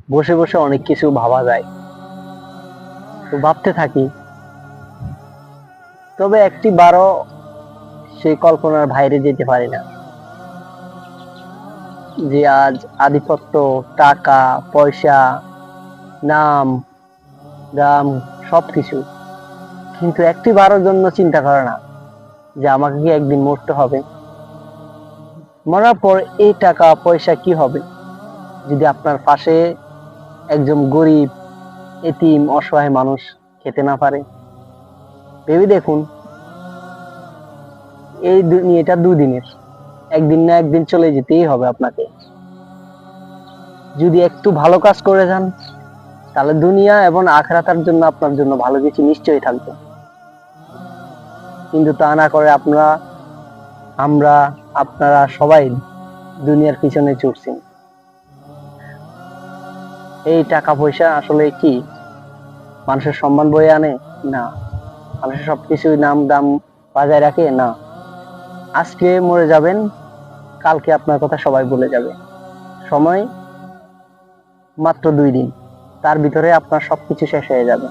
বসে বসে অনেক কিছু ভাবা যায়, তো ভাবতে থাকি। তবে একটি বারও সেই কল্পনার বাইরে যেতে পারি না, যে আজ আধিপত্য, টাকা পয়সা, নাম দাম সবকিছু, কিন্তু একটি বারের জন্য চিন্তা করে না যে আমাকে কি একদিন মরতে হবে। মরার পর এই টাকা পয়সা কি হবে যদি আপনার পাশে একজন গরিব, এতিম, অসহায় মানুষ খেতে না পারে? ভেবে দেখুন, এই দুনিয়াটা দুদিনের, একদিন না একদিন চলে যেতেই হবে আপনাকে। যদি একটু ভালো কাজ করে যান, তাহলে দুনিয়া এবং আখিরাতের জন্য আপনার জন্য ভালো কিছু নিশ্চয়ই থাকবে। কিন্তু তা না করে আমরা, আপনারা সবাই দুনিয়ার পিছনে ছুটছি। এই টাকা পয়সা আসলে কি মানুষের সম্মান বয়ে আনে? না। মানুষের সবকিছুই নাম দাম বাজায় রাখে? না। আজকে মরে যাবেন, কালকে আপনার কথা সবাই ভুলে যাবে। সময় মাত্র 2 দিন, তার ভিতরে আপনার সবকিছু শেষ হয়ে যাবে।